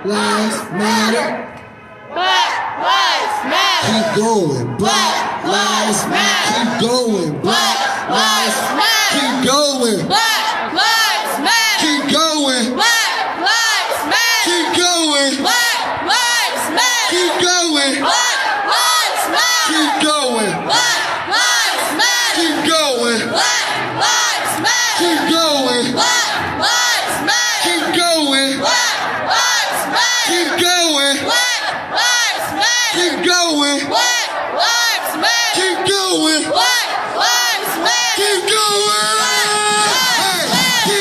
lives matter. Black lives matter. Keep going. Black lives matter. Keep going. Black lives matter. Keep going. Black lives matter. Keep going. Black lives matter. Keep going. Black lives matter. Keep going. Black lives matter. Keep going. Black lives matter. Keep going. Black lives matter. Keep going. Black lives matter. Keep going. Black lives matter. Keep going. Black lives matter. Keep going. Black lives matter. Keep going. Black lives matter. Keep going. Hey, keep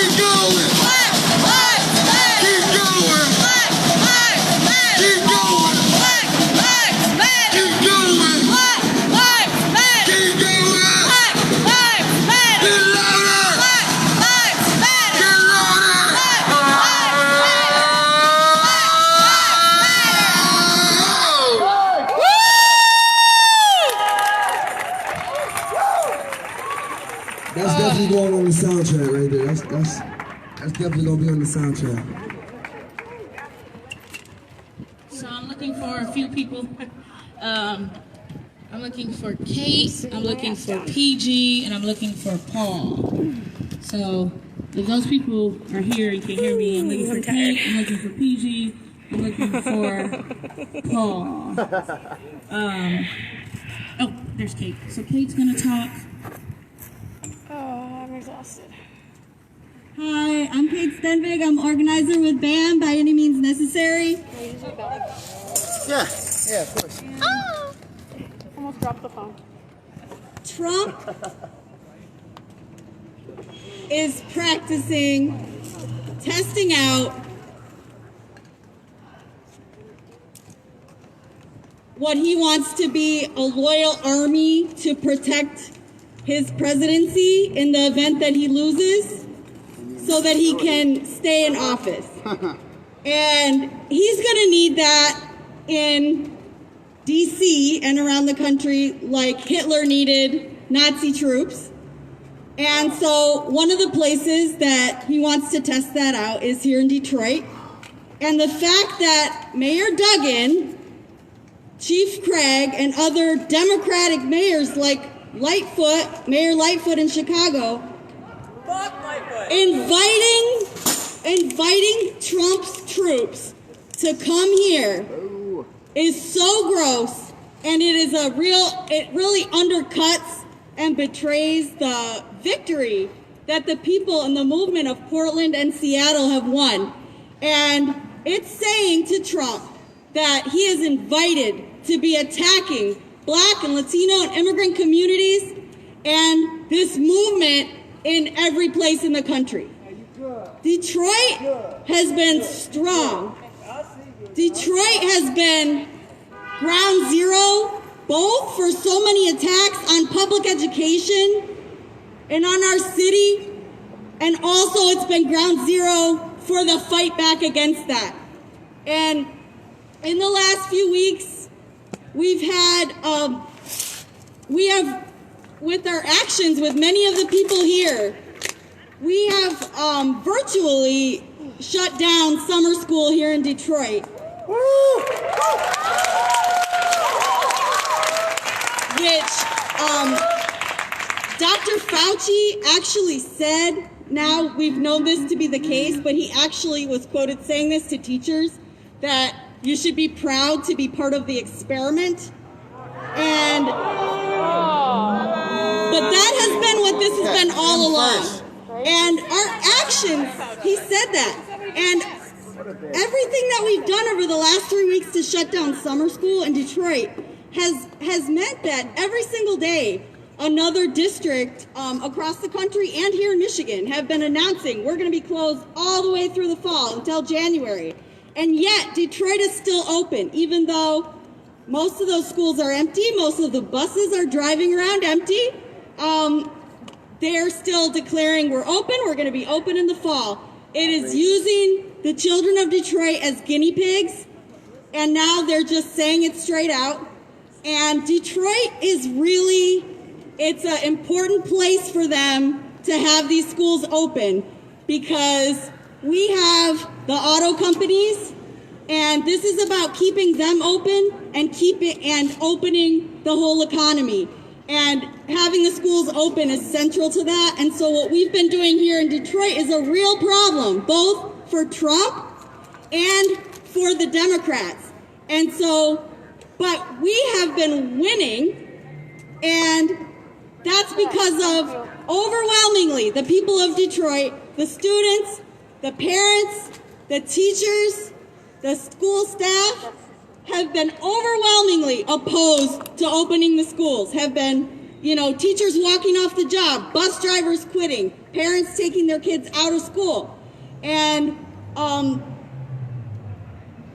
going. Black lives matter. Keep going. Black lives matter. Keep going. Black lives matter. Keep going. Black lives matter. Keep going. Black lives matter. Get louder. Black lives matter. Get louder. That's definitely going on the soundtrack right there. That's definitely gonna be on the soundtrack. So I'm looking for a few people. I'm looking for Kate, I'm looking for PG, and I'm looking for Paul. So if those people are here, you can hear me. I'm looking for Kate, I'm looking for PG, I'm looking for Paul. Oh, there's Kate. So Kate's gonna talk. Oh, I'm exhausted. Hi, I'm Kate Stenvig. I'm organizer with BAM, By Any Means Necessary. Yeah, of course. Almost dropped the phone. Trump is practicing testing out what he wants to be a loyal army to protect his presidency in the event that he loses so that he can stay in office. And he's going to need that in DC and around the country like Hitler needed Nazi troops. And so one of the places that he wants to test that out is here in Detroit. And the fact that Mayor Duggan, Chief Craig, and other Democratic mayors like Lightfoot, Mayor Lightfoot in Chicago, inviting Trump's troops to come here is so gross, and it really undercuts and betrays the victory that the people in the movement of Portland and Seattle have won. And it's saying to Trump that he is invited to be attacking Black and Latino and immigrant communities and this movement in every place in the country. Detroit has been strong. Detroit has been ground zero, both for so many attacks on public education and on our city, and also it's been ground zero for the fight back against that. And in the last few weeks, we have, with our actions with many of the people here, we have virtually shut down summer school here in Detroit. Which Dr. Fauci actually said, now we've known this to be the case, but he actually was quoted saying this to teachers, that you should be proud to be part of the experiment. And but that has been what this has been all along. And our actions, he said that. And everything that we've done over the last 3 weeks to shut down summer school in Detroit has meant that every single day, another district across the country and here in Michigan have been announcing we're going to be closed all the way through the fall until January. And yet, Detroit is still open, even though most of those schools are empty, most of the buses are driving around empty. They're still declaring we're open, we're going to be open in the fall. It is using the children of Detroit as guinea pigs, and now they're just saying it straight out. And Detroit is really, it's an important place for them to have these schools open because we have the auto companies And this is about keeping them open and opening the whole economy. And having the schools open is central to that. And so what we've been doing here in Detroit is a real problem, both for Trump and for the Democrats. And so, but we have been winning, and that's because of overwhelmingly the people of Detroit, the students, the parents, the teachers, the school staff have been overwhelmingly opposed to opening the schools, have been, teachers walking off the job, bus drivers quitting, parents taking their kids out of school. And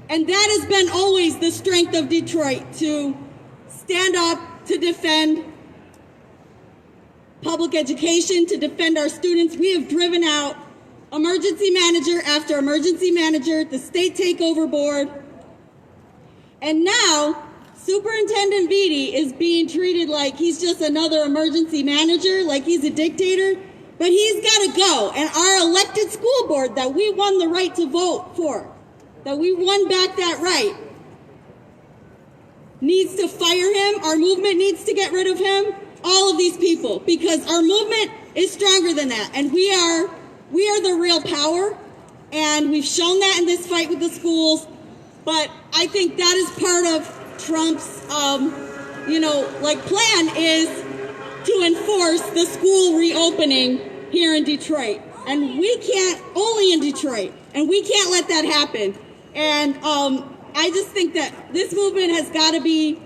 that has been always the strength of Detroit, to stand up, to defend public education, to defend our students. We have driven out emergency manager after emergency manager, the state takeover board. And now, Superintendent Beatty is being treated like he's just another emergency manager, like he's a dictator. But he's got to go. And our elected school board that we won the right to vote for, that we won back that right, needs to fire him. Our movement needs to get rid of him. All of these people, because our movement is stronger than that. And we are the real power. And we've shown that in this fight with the schools. But I think that is part of Trump's, plan is to enforce the school reopening here in Detroit. And we can't, only in Detroit, and we can't let that happen. And I just think that this movement has got to be,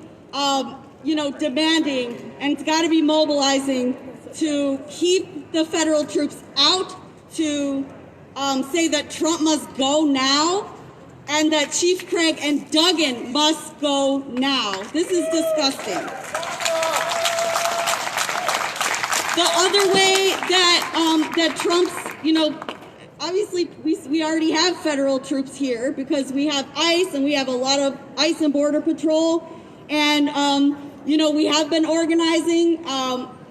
demanding, and it's got to be mobilizing to keep the federal troops out, to say that Trump must go now, and that Chief Craig and Duggan must go now. This is disgusting. The other way that Trump's, obviously we already have federal troops here because we have ICE, and we have a lot of ICE and Border Patrol. And, we have been organizing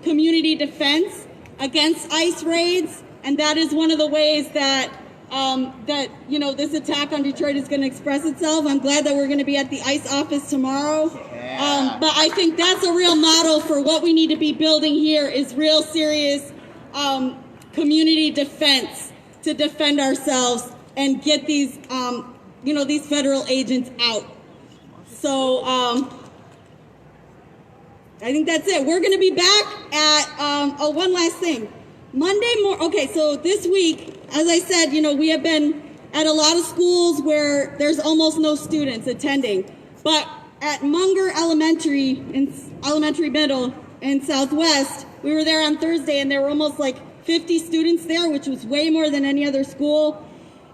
community defense against ICE raids. And that is one of the ways that this attack on Detroit is going to express itself. I'm glad that we're going to be at the ICE office tomorrow. Yeah. But I think that's a real model for what we need to be building here, is real serious community defense to defend ourselves and get these, these federal agents out. So I think that's it. We're going to be back at, one last thing. Okay, so this week, as I said, we have been at a lot of schools where there's almost no students attending. But at Munger Elementary Middle in Southwest, we were there on Thursday, and there were almost like 50 students there, which was way more than any other school.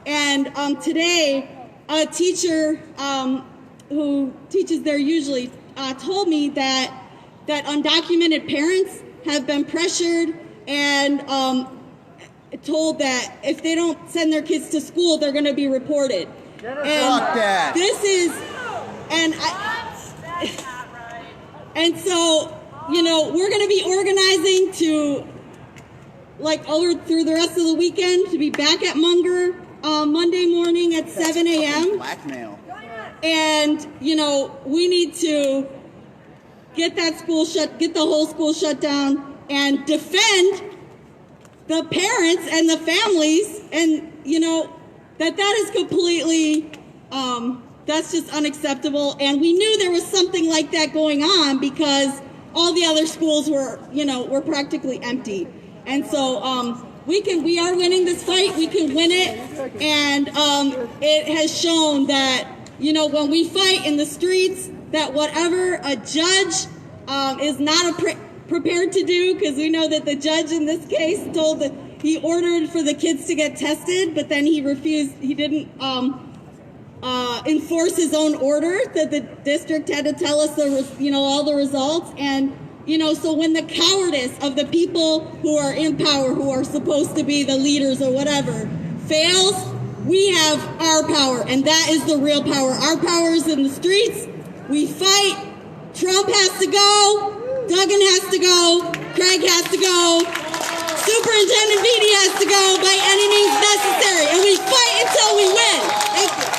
And today, a teacher who teaches there usually told me that undocumented parents have been pressured and told that if they don't send their kids to school, they're going to be reported. Fuck that. This is, and so, we're going to be organizing to, through the rest of the weekend, to be back at Munger Monday morning at 7 a.m. Blackmail. And, we need to get the whole school shut down and defend the parents and the families, and that is completely that's just unacceptable. And we knew there was something like that going on because all the other schools were practically empty. And so we are winning this fight. We can win it. And it has shown that when we fight in the streets, that whatever a judge is not prepared to do, because we know that the judge in this case he ordered for the kids to get tested, but then he refused. He didn't enforce his own order that the district had to tell us all the results. And so when the cowardice of the people who are in power, who are supposed to be the leaders or whatever, fails, we have our power, and that is the real power. Our power is in the streets. We fight. Trump has to go. Duggan has to go. Craig has to go. Superintendent Beatty has to go by any means necessary. And we fight until we win. Thank you.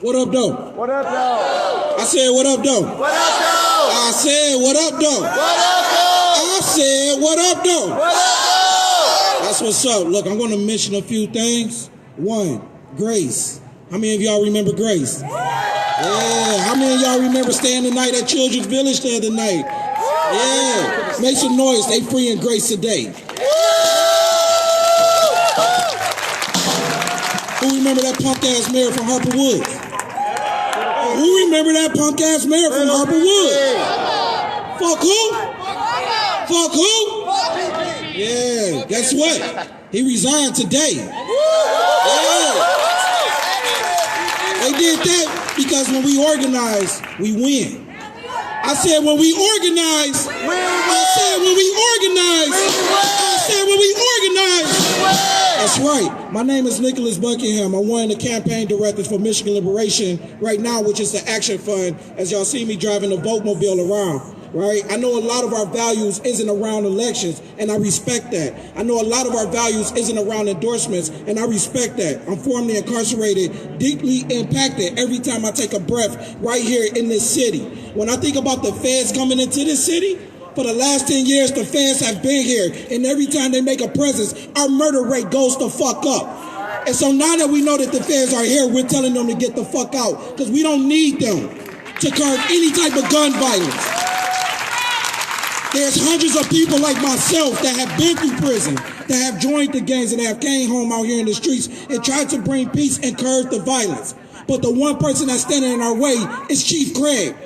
What up, though? What up, though? I said, what up, though? What up, though? I said, what up, though? What up, though? I said, what up, though? What up, though? That's what's up. Look, I'm going to mention a few things. One, Grace. How many of y'all remember Grace? Yeah. How many of y'all remember staying the night at Children's Village the other night? Yeah. Make some noise. They freeing Grace today. Who remember that punk ass mayor from Harper Woods? Who remember that punk ass mayor from Harper Woods? Fuck who? Fuck who? Yeah, guess what? He resigned today. Yeah. They did that because when we organize, we win. I said when we organize, I said when we organize, I said when we organize. That's right. My name is Nicholas Buckingham. I'm one of the campaign directors for Michigan Liberation right now, which is the Action Fund, as y'all see me driving the Vote-mobile around. Right? I know a lot of our values isn't around elections, and I respect that. I know a lot of our values isn't around endorsements, and I respect that. I'm formerly incarcerated, deeply impacted every time I take a breath right here in this city. When I think about the feds coming into this city, for the last 10 years, the feds have been here, and every time they make a presence, our murder rate goes the fuck up. And so now that we know that the feds are here, we're telling them to get the fuck out, because we don't need them to curb any type of gun violence. There's hundreds of people like myself that have been through prison, that have joined the gangs, and that have came home out here in the streets and tried to bring peace and curb the violence. But the one person that's standing in our way is Chief Craig.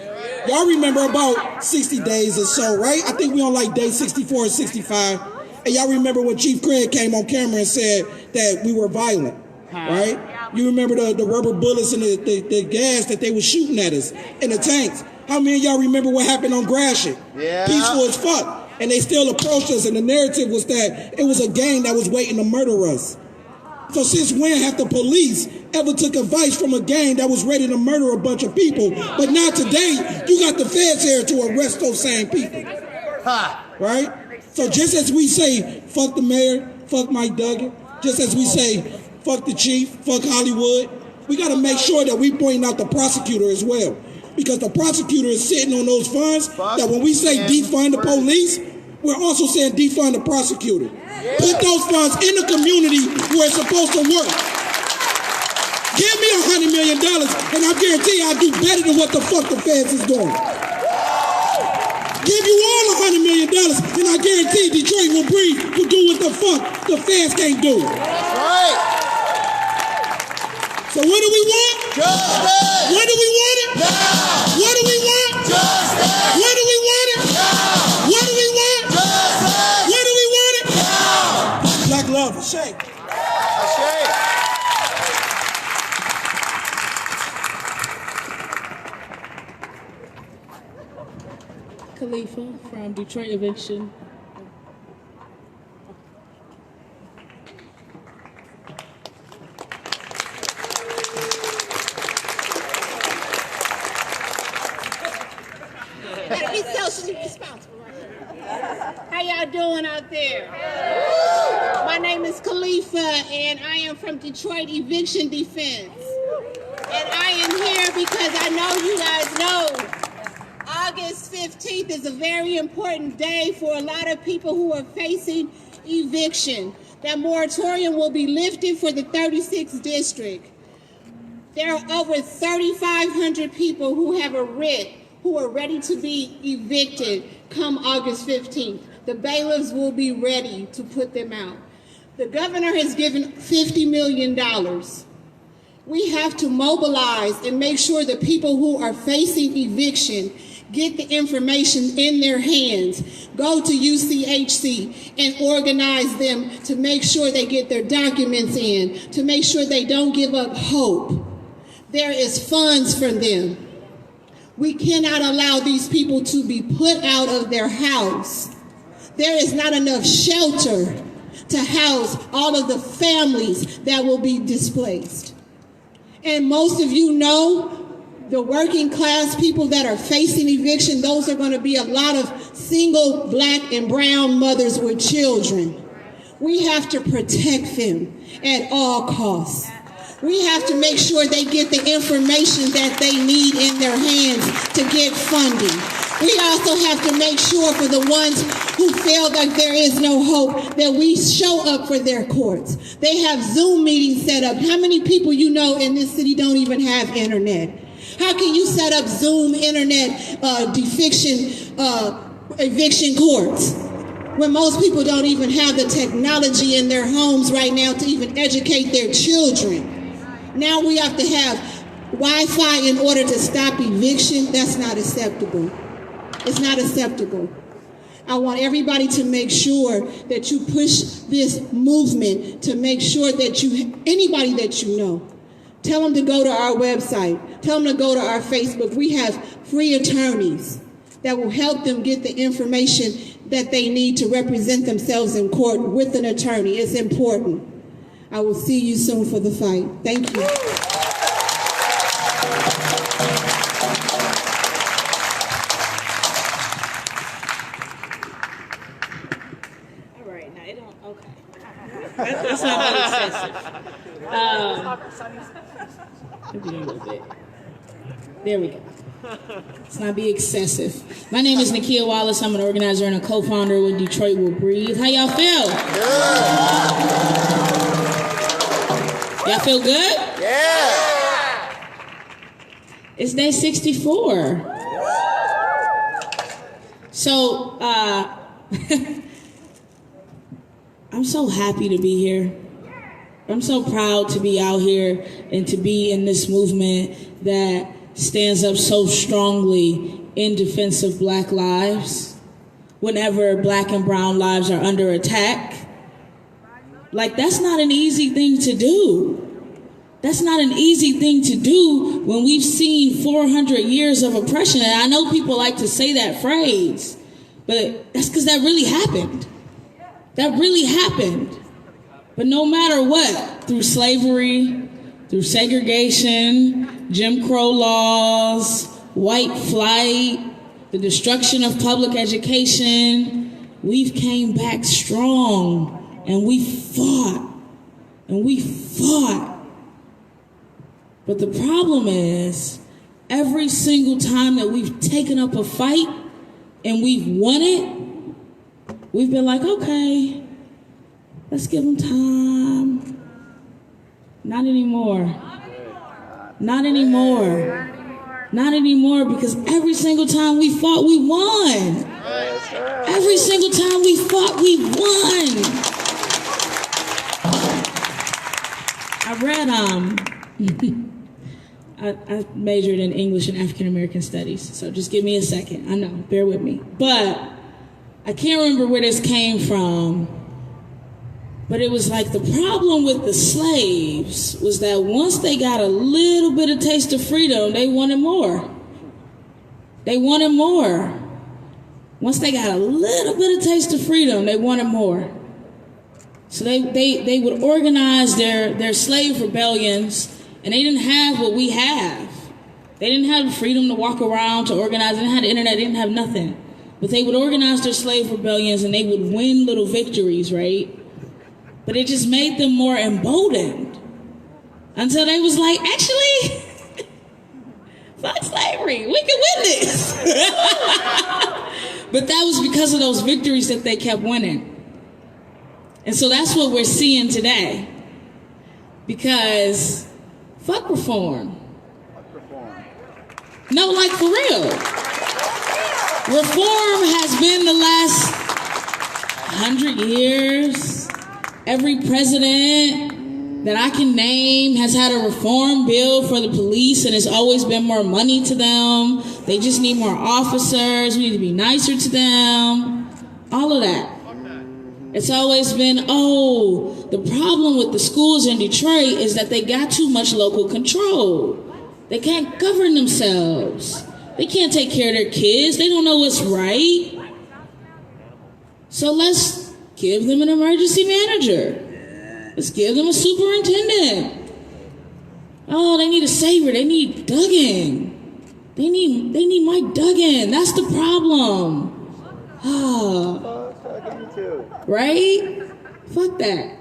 Y'all remember about 60 days or so, right? I think we on like day 64 or 65. And y'all remember when Chief Craig came on camera and said that we were violent, right? You remember the rubber bullets and the gas that they were shooting at us in the tanks. How many of y'all remember what happened on Gratiot? Yeah. Peaceful as fuck. And they still approached us, and the narrative was that it was a gang that was waiting to murder us. So since when have the police ever took advice from a gang that was ready to murder a bunch of people? But now today, you got the feds here to arrest those same people. Right? So just as we say, fuck the mayor, fuck Mike Duggan, just as we say, fuck the chief, fuck Hollywood, we got to make sure that we point out the prosecutor as well. Because the prosecutor is sitting on those funds that when we say defund the police, we're also saying defund the prosecutor. Put those funds in the community where it's supposed to work. Give me $100 million and I guarantee you I'll do better than what the fuck the feds is doing. Give you all $100 million and I guarantee Detroit will do what the fuck the feds can't do. Right. So what do we want? Justice. When do we want it? Now. What do we want? Justice. When do we want it? Now. What do we want? Justice. When do we want it? Now. Black love, shake. Ashay. Khalifa from Detroit Eviction. Gotta be socially responsible, right? How y'all doing out there? My name is Khalifa, and I am from Detroit Eviction Defense. And I am here because I know you guys know August 15th is a very important day for a lot of people who are facing eviction. That moratorium will be lifted for the 36th district. There are over 3,500 people who have a writ who are ready to be evicted come August 15th. The bailiffs will be ready to put them out. The governor has given $50 million. We have to mobilize and make sure the people who are facing eviction get the information in their hands. Go to UCHC and organize them to make sure they get their documents in, to make sure they don't give up hope. There is funds for them. We cannot allow these people to be put out of their house. There is not enough shelter to house all of the families that will be displaced. And most of you know the working class people that are facing eviction, those are going to be a lot of single black and brown mothers with children. We have to protect them at all costs. We have to make sure they get the information that they need in their hands to get funding. We also have to make sure for the ones who feel like there is no hope that we show up for their courts. They have Zoom meetings set up. How many people you know in this city don't even have internet? How can you set up Zoom internet eviction courts when most people don't even have the technology in their homes right now to even educate their children? Now we have to have Wi-Fi in order to stop eviction. That's not acceptable. It's not acceptable. I want everybody to make sure that you push this movement to make sure that anybody that you know, tell them to go to our website. Tell them to go to our Facebook. We have free attorneys that will help them get the information that they need to represent themselves in court with an attorney. It's important. I will see you soon for the fight. Thank you. All right, now it don't, okay. That's not really excessive. Maybe a little bit. There we go. Let's not be excessive. My name is Nakia Wallace. I'm an organizer and a co-founder with Detroit Will Breathe. How y'all feel? Y'all feel good? Yeah. It's day 64. So, I'm so happy to be here. I'm so proud to be out here and to be in this movement that stands up so strongly in defense of Black lives whenever Black and brown lives are under attack. Like, that's not an easy thing to do. That's not an easy thing to do when we've seen 400 years of oppression. And I know people like to say that phrase, but that's because that really happened. That really happened. But no matter what, through slavery, through segregation, Jim Crow laws, white flight, the destruction of public education, we've came back strong, and we fought, and we fought. But the problem is, every single time that we've taken up a fight and we've won it, we've been like, okay, let's give them time. Not anymore. Not anymore. Not anymore, because every single time we fought, we won. Every single time we fought, we won. I read, I majored in English and African American Studies, so just give me a second. I know, bear with me. But I can't remember where this came from, but it was like the problem with the slaves was that once they got a little bit of taste of freedom, they wanted more. They wanted more. Once they got a little bit of taste of freedom, they wanted more. So they would organize their slave rebellions, and they didn't have what we have. They didn't have the freedom to walk around, to organize. They didn't have the internet. They didn't have nothing. But they would organize their slave rebellions, and they would win little victories, right? But it just made them more emboldened until they was like, actually, fuck slavery. We can win this. But that was because of those victories that they kept winning. And so that's what we're seeing today. Because fuck reform. No, like for real. Reform has been the last 100 years. Every president that I can name has had a reform bill for the police, and it's always been more money to them. They just need more officers. We need to be nicer to them. All of that. It's always been, the problem with the schools in Detroit is that they got too much local control. They can't govern themselves. They can't take care of their kids. They don't know what's right. So let's give them an emergency manager. Let's give them a superintendent. Oh, they need a savior. They need Duggan. They need Mike Duggan. That's the problem. Right? Fuck that.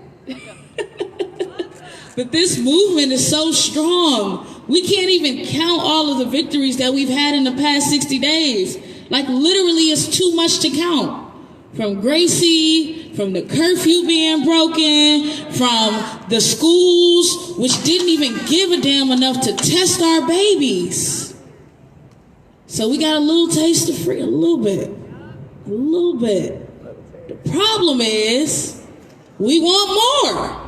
But this movement is so strong. We can't even count all of the victories that we've had in the past 60 days. Like literally it's too much to count. From Gracie, from the curfew being broken, from the schools which didn't even give a damn enough to test our babies. So we got a little taste of free, a little bit. The problem is we want more.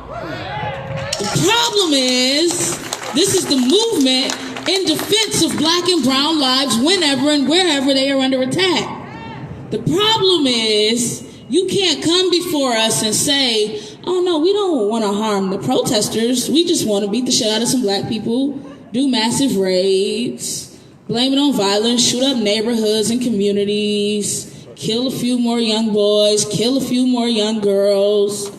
The problem is this is the movement in defense of black and brown lives whenever and wherever they are under attack. The problem is you can't come before us and say, oh no, we don't want to harm the protesters. We just want to beat the shit out of some black people, do massive raids, blame it on violence, shoot up neighborhoods and communities, kill a few more young boys, kill a few more young girls.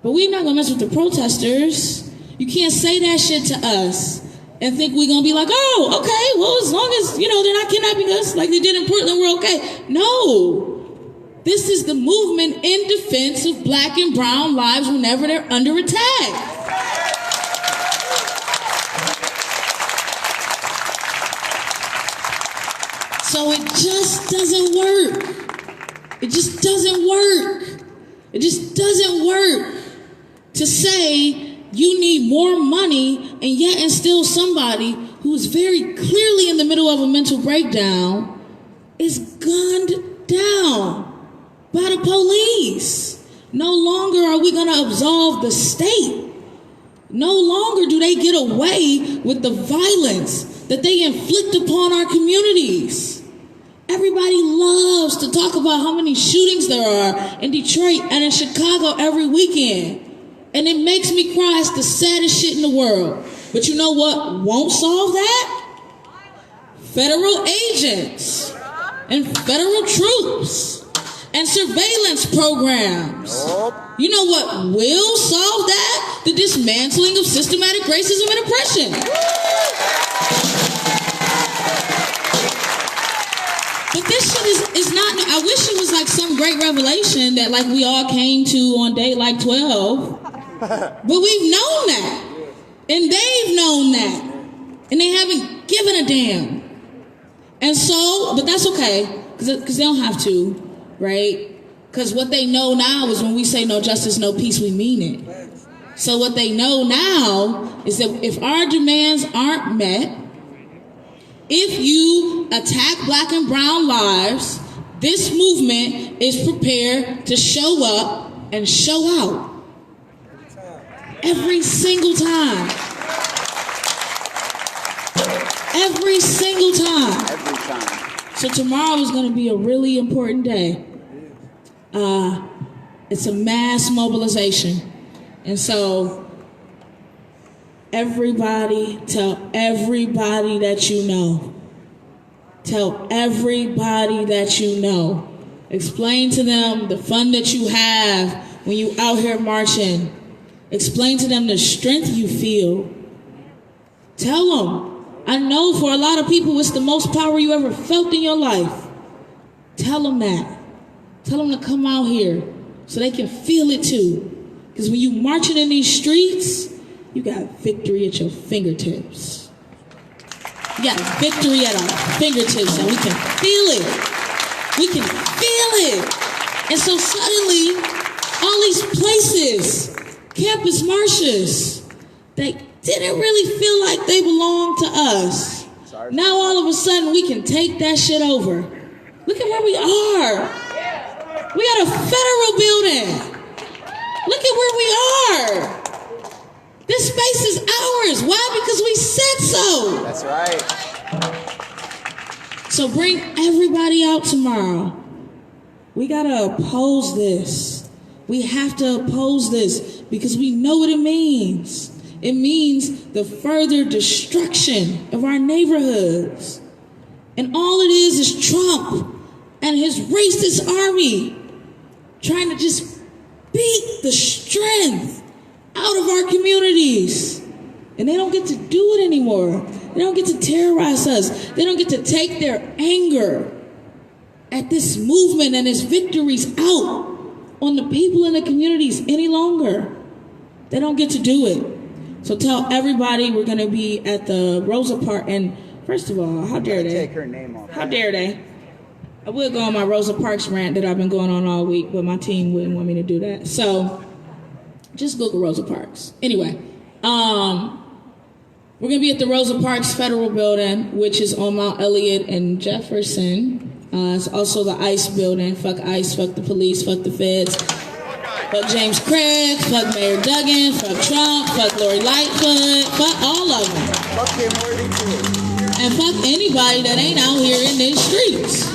But we're not going to mess with the protesters. You can't say that shit to us and think we're going to be like, oh, okay, well, as long as, they're not kidnapping us like they did in Portland, we're okay. No. This is the movement in defense of black and brown lives whenever they're under attack. So it just doesn't work. It just doesn't work. It just doesn't work to say you need more money and yet instill somebody who is very clearly in the middle of a mental breakdown is gunned down by the police. No longer are we going to absolve the state. No longer do they get away with the violence that they inflict upon our communities. Everybody loves to talk about how many shootings there are in Detroit and in Chicago every weekend. And it makes me cry. It's the saddest shit in the world. But you know what won't solve that? Federal agents and federal troops and surveillance programs. You know what will solve that? The dismantling of systematic racism and oppression. But this shit is not, I wish it was like some great revelation that like we all came to on day like 12. But we've known that. And they've known that. And they haven't given a damn. And so, but that's okay. Because they don't have to, right? Because what they know now is when we say no justice, no peace, we mean it. So what they know now is that if our demands aren't met, if you attack black and brown lives, this movement is prepared to show up and show out. Every single time. Every single time. Every time. So tomorrow is going to be a really important day. It's a mass mobilization. And so everybody, tell everybody that you know. Tell everybody that you know. Explain to them the fun that you have when you out here marching. Explain to them the strength you feel. Tell them, I know for a lot of people it's the most power you ever felt in your life. Tell them that. Tell them to come out here so they can feel it too. Because when you marching in these streets, you got victory at your fingertips. You got victory at our fingertips and we can feel it. We can feel it. And so suddenly, all these places, campus marches, they didn't really feel like they belonged to us. Now all of a sudden we can take that shit over. Look at where we are. We got a federal building. Look at where we are. This space is ours. Why? Because we said so. That's right. So bring everybody out tomorrow. We gotta oppose this. We have to oppose this because we know what it means. It means the further destruction of our neighborhoods. And all it is Trump and his racist army trying to just beat the strength out of our communities. And they don't get to do it anymore. They don't get to terrorize us. They don't get to take their anger at this movement and its victories out on the people in the communities any longer. They don't get to do it. So tell everybody we're going to be at the Rosa Park. And first of all, how dare they? Take her name off. How dare they? I would go on my Rosa Parks rant that I've been going on all week, but my team wouldn't want me to do that. So just Google Rosa Parks. Anyway, we're going to be at the Rosa Parks Federal Building, which is on Mount Elliott and Jefferson. It's also the ICE building. Fuck ICE, fuck the police, fuck the feds. Fuck James Craig, fuck Mayor Duggan, fuck Trump, fuck Lori Lightfoot, fuck all of them. Fuck him, Worthy too. And fuck anybody that ain't out here in these streets.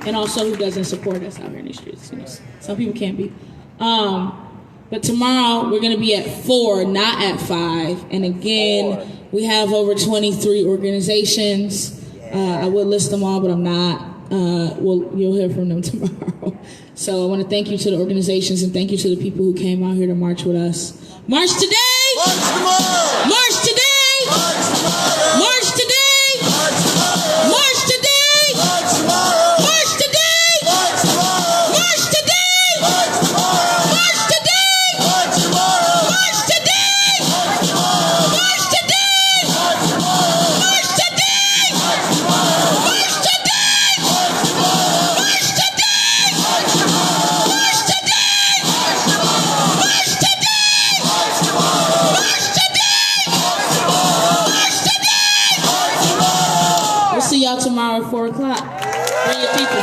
And also who doesn't support us out here in these streets. You know, some people can't be. But tomorrow we're going to be at 4, not at 5. And again, we have over 23 organizations. I would list them all, but I'm not. You'll hear from them tomorrow. So I want to thank you to the organizations and thank you to the people who came out here to march with us. March today! March tomorrow! March today! March tomorrow! March today! March tomorrow! March today! March tomorrow! March today! March tomorrow! March today! March tomorrow! March today! March tomorrow! March today! March tomorrow! March today! March tomorrow! March today! March tomorrow! March today! March tomorrow! March today! March tomorrow! March today! March tomorrow! March today! March tomorrow! March today! March tomorrow! We'll see y'all tomorrow at 4 o'clock. Bring your people.